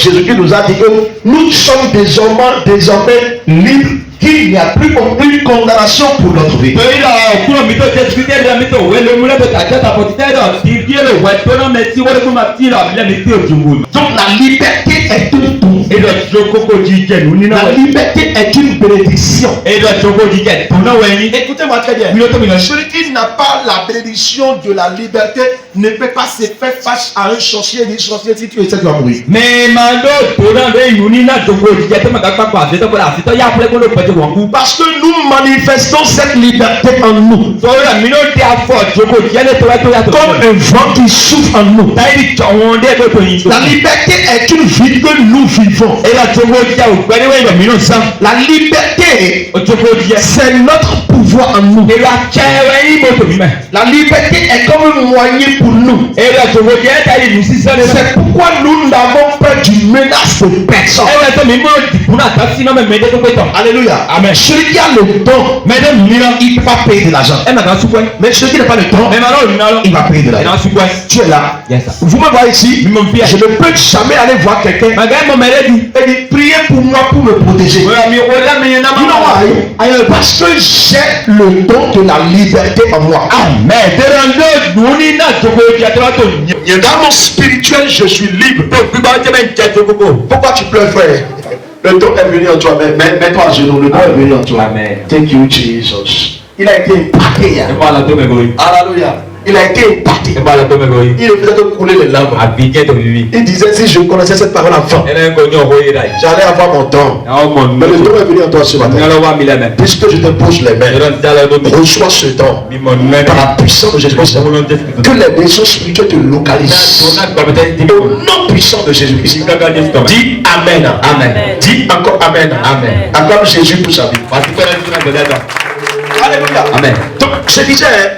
Jésus-Christ nous a dit que nous sommes désormais libres, qu'il n'y a plus aucune condamnation pour notre vie. Donc la liberté est une la liberté est une bénédiction. Écoutez-moi très bien. Celui qui n'a pas la bénédiction de la liberté ne peut pas se faire face à un sorcier. Dit sorcier, si tu es, tu vas mourir. Parce que nous manifestons cette liberté en nous. Comme un vent qui souffle en nous. La liberté est une vie que nous vivons. La liberté, c'est notre pouvoir en nous. La liberté est comme un moyen pour nous. C'est pourquoi nous n'avons peur d'une menace de personne. Alléluia. Amen. Celui qui a le don, il ne peut pas payer de l'argent. Mais celui qui n'a pas le don, il va payer de l'argent. Tu es là. Vous me voyez ici. Je ne peux jamais aller voir quelqu'un et dire priez pour moi pour me protéger. Parce que j'ai le don de la liberté en moi. Amen. Dans mon spirituel, je suis libre. Pourquoi tu pleures, frère? Le don est venu en toi. Mets-toi à genoux. Le don est venu en toi. Amen. Thank you, Jesus. Il a été impacté. Alléluia. Il a été impacté. Il ne faisait que couler les larmes. Il disait si je connaissais cette parole avant, j'allais avoir mon don. Mais le don est venu en toi ce matin. Puisque je te pose les mains, reçois ce don par la puissance de Jésus-Christ. Que les blessures spirituelles te localisent. Au nom puissant de Jésus-Christ. Dis Amen. Amen. Dis encore Amen. Amen. Acclame Jésus pour sa vie. Alléluia. Amen. Donc je disais,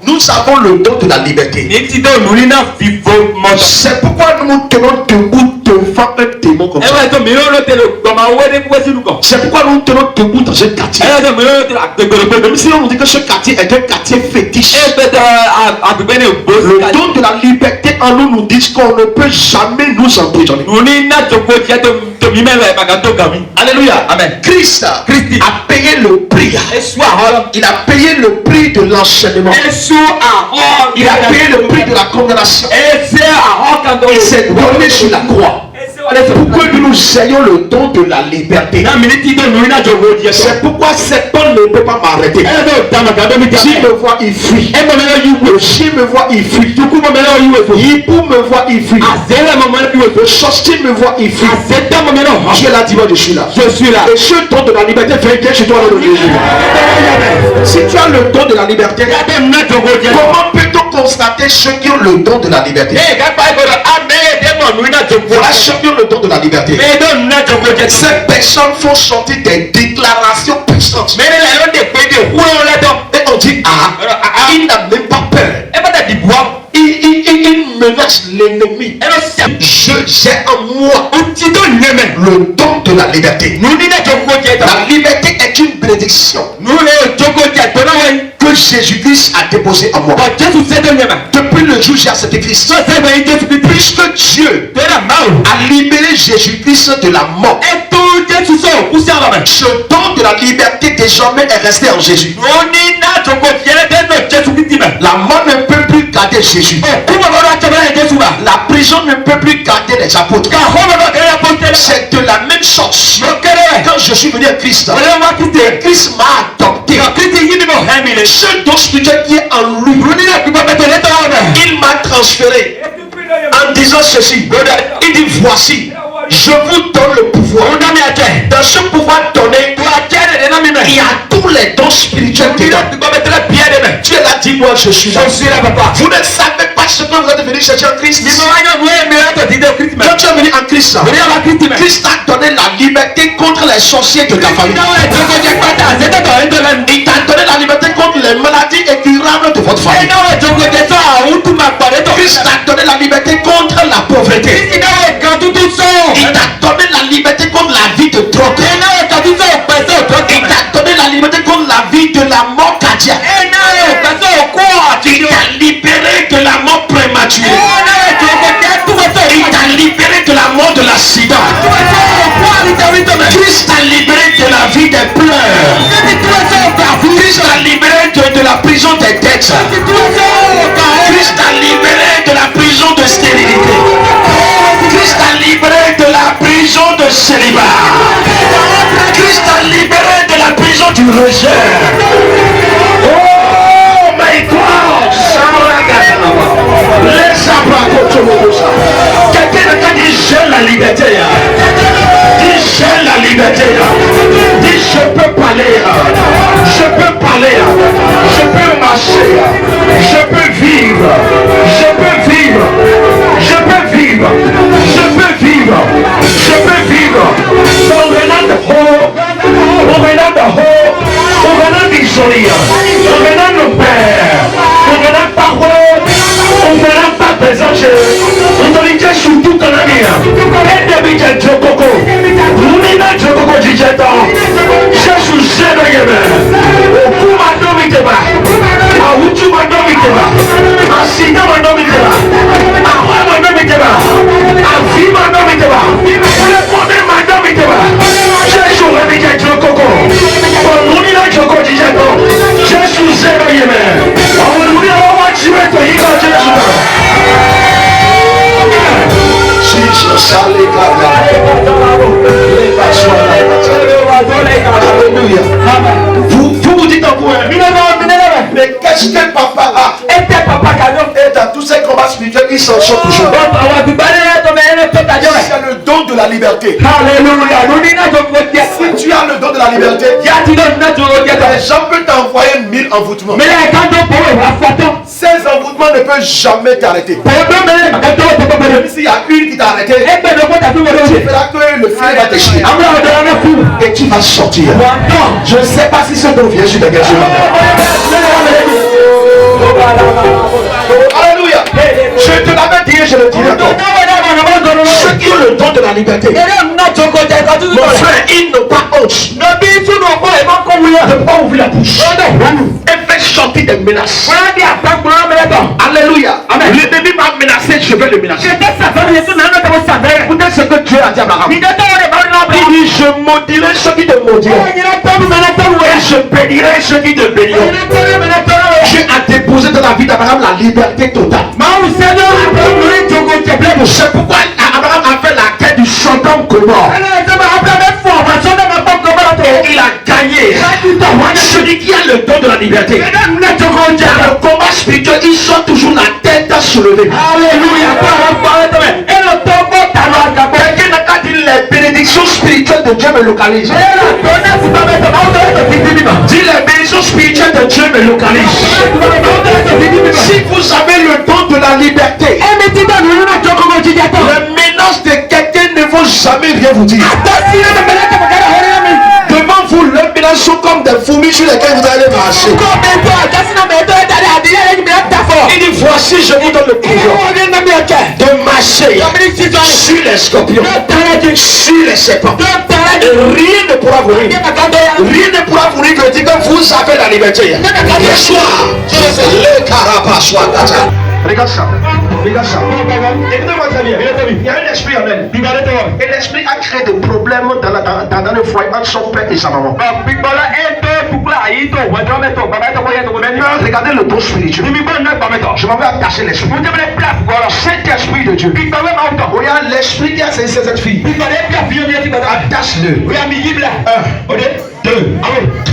nous avons le don de la liberté. C'est pourquoi nous tenons debout devant un démon comme ça. C'est pourquoi nous tenons debout dans un quartier. Même si on nous dit que ce quartier est un quartier fétiche. Le don de la liberté en nous nous dit qu'on ne peut jamais nous emprisonner. Alléluia. Amen. Christ a payé le prix. Il a payé le prix de l'enchaînement. Il a payé le prix de la condamnation. Il s'est donné sur la croix. Pour que nous ayons le don de la liberté. C'est pourquoi cet homme ne peut pas m'arrêter. S'il me voit, il fuit. S'il me voit, il fuit. Hibou me voit, il fuit. Le sorcier me voit, il fuit. Dieu l'a dit, moi je suis là. Je suis là. Et ce don de la liberté vient chez toi dans le Jésus. Si tu as le don de la liberté, comment peut-on constater ceux qui ont le don de la liberté? Voilà ceux qui ont le don de la liberté. Ces personnes font sortir des déclarations puissantes. Et on dit il n'a même pas peur. Il menace l'ennemi. J'ai en moi le don de la liberté. La liberté est une bénédiction que Jésus-Christ a déposé en moi. Depuis le jour où j'ai accepté Christ, puisque Dieu a libéré Jésus-Christ de la mort, ce don de la liberté désormais est resté en Jésus. La mort ne peut plus garder Jésus. La prison ne peut plus garder les apôtres. C'est de la même sorte. Quand je suis venu à Christ, Christ m'a adopté. Ce don spirituel qui est en lui, il m'a transféré en disant ceci. Il dit voici, je vous donne le pouvoir. Dans ce pouvoir donné, il y a tous les dons spirituels dedans. Dieu l'a dit, moi je suis là. Vous ne savez pas ce que vous êtes venu chercher en Christ. Quand tu es venu en Christ, Christ a donné la liberté contre les sorciers de ta famille. Il t'a donné la liberté contre les maladies incurables de votre famille. Christ t'a donné la liberté contre la pauvreté. Il t'a donné la liberté contre la vie de drogue. Il t'a donné la liberté contre la vie de la mort cardiaque. Il t'a libéré de la mort prématurée. Il t'a libéré de la mort de la Christ t'a libéré de la vie des pleurs. Christ t'a libéré de la prison des dettes. Christ t'a libéré de la prison de stérilité. Christ t'a libéré de la prison de célibat. Christ t'a libéré de la prison du rejet. Oh my God! Quelqu'un n'a dit j'ai la liberté. Dis j'ai la liberté. Dis je peux parler. Je peux parler. Je peux marcher. Je peux vivre. Je peux vivre. Je peux vivre. Je peux vivre. Je peux vivre. On regarde le haut. On regarde le haut. On regarde l'isolé. On regarde nos pères. On regarde parole. On regarde pas présent. On te dit sur tout ton ami. Et début de Jokoko. Lumina Jokoko Jijeto. Jésus Zéro Yémen. Okuma Domiteba. Awuchuma Domiteba. Asina Domiteba. Ahwa Domiteba. Avima Domiteba. Répondez ma Domiteba. Jésus Réveillé Jokoko. Lumina Jokoko Jijeto. Jésus Zéro Yémen. Lumina Wachiweto Yiga Jésus. Alléluia. Vous vous dites en vous, mais qu'est-ce que papa a? Et dans tous ces combats spirituels, ils s'en sortent toujours. C'est le don de la liberté. Alléluia. Si tu as le don de la liberté, les gens peuvent t'envoyer 1000 envoûtements. Ces envoûtements ne peuvent jamais t'arrêter. Même s'il y a une qui t'a arrêté, tu verras que le fil va t'échapper. Et tu vas sortir. Je ne sais pas si ce don vient sur des gars. Alléluia. Je te l'avais dit et je le dirai encore. Ceux qui ont le don de la liberté, mon frère, ils n'ont pas honte de ne pas ouvrir la bouche et faire sortir des menaces. Alléluia. L'ennemi m'a menacé, je vais le menacer. Écoutez ce que Dieu a dit à Abraham. Il dit je maudirai ceux qui te maudiront et je bénirai ceux qui te béniront. Dieu a déposé dans la vie d'Abraham la liberté totale. C'est pourquoi Abraham a fait la quête du Sodome Gomorrhe. Et il a gagné. Celui qui a le don de la liberté, le combat spirituel, ils sont toujours la tête soulevée. Alléluia. Quelqu'un n'a qu'à dire les bénédictions spirituelles de Dieu me localisent. Dis les bénédictions spirituelles de Dieu me localisent. Si vous avez le don de la liberté, les menaces de quelqu'un ne vont jamais rien vous dire. Devant vous, les menaces sont comme des fourmis sur lesquelles vous allez marcher. Il dit voici je vous donne le pouvoir de marcher sur les scorpions, sur les serpents. Et rien ne pourra vous rire. Rien ne pourra vous rire. Je dis que vous avez la liberté. Regarde ça. Regarde ça. Écoutez-moi très bien. Il y a un esprit en elle. Et l'esprit a créé des problèmes dans le foyer entre son père et sa maman. Maintenant, regardez le don spirituel. Je m'en vais attacher l'esprit. Cet esprit de Dieu. Regarde l'esprit qui a saisi cette fille. Attache-le. 1, 2,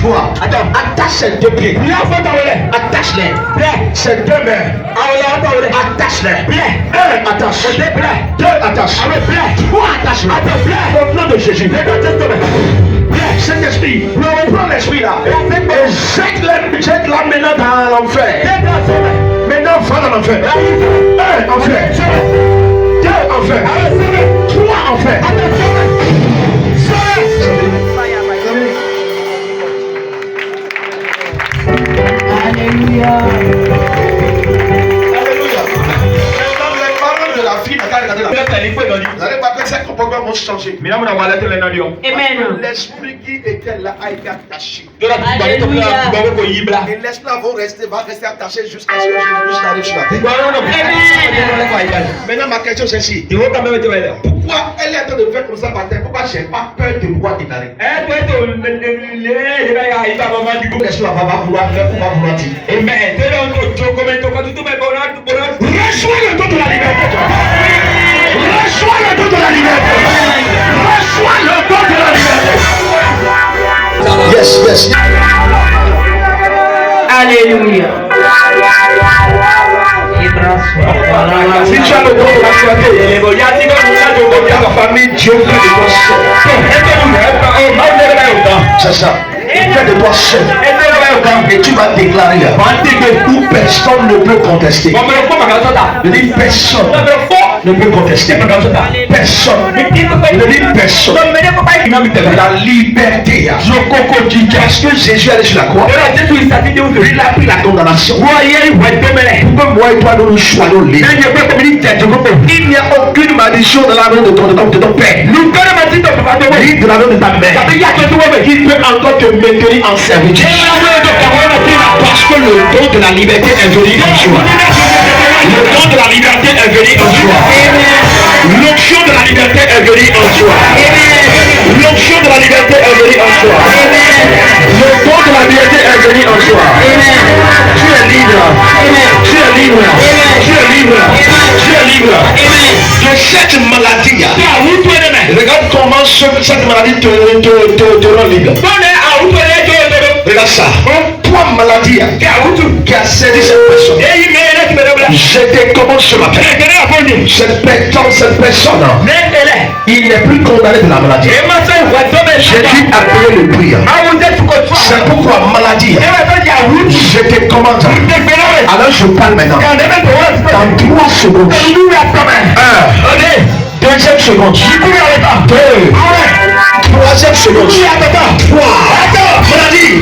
3. Attends, attache ces deux pieds. Attache-les. Ces deux mains. Attache-les. 1, attache. 2, attache. 3, attache. Au nom de Jésus. Cet esprit, prends l'esprit là et jette-la maintenant dans l'enfer. Maintenant, va dans l'enfer. 1, enfer. 2, enfer. 3, enfer. Alléluia. Alléluia. Maintenant, les paroles de la fille, vous n'allez pas que ces comportements vont changer. Amen. L'esprit qui était là a été attaché. Alléluia. Et l'esclave va rester attaché jusqu'à ce que Jésus arrive sur la terre. Maintenant, ma question c'est celle-ci. Pourquoi elle est en train de faire comme ça par terre? Pourquoi j'ai pas peur de moi démarrer? L'esclave va vouloir faire, on va vouloir dire. Reçois le don de la liberté. Reçois le don de la liberté. Reçois le don de la liberté. Yes, yes. Alléluia. Si tu as le don de la liberté, ta famille, Dieu fait de toi seul. C'est ça. Il fait de toi seul. Et tu vas déclarer où personne ne peut contester. Je dis personne ne peut contester. Personne. Je dis personne. La liberté. Parce que Jésus est sur la croix. Il a pris la condamnation. Pourquoi moi et toi nous nous soyons libres? Il n'y a aucune malédiction dans la main de ton père. Ni de la main de ta mère. Il peut encore te maintenir en servitude. Parce que le don de la liberté est venu en soi. Le don de la liberté est venu en soi. L'onction de la liberté est venue en soi. L'onction de la liberté est venue en soi. Le don de la liberté est venu en soi. Tu es libre. Tu es libre. Tu es libre. Tu es libre. De cette maladie. Regarde comment cette maladie te rend libre. Regarde ça. Toi maladie qui a saisi cette personne. Je te commande ce matin. Cette personne, il n'est plus condamné de la maladie. Jésus a payé le prix. C'est pourquoi maladie, je te commande. Alors je parle maintenant. Dans 3 secondes. 1. Deuxième seconde. 2. Troisième seconde. 3. Maladie.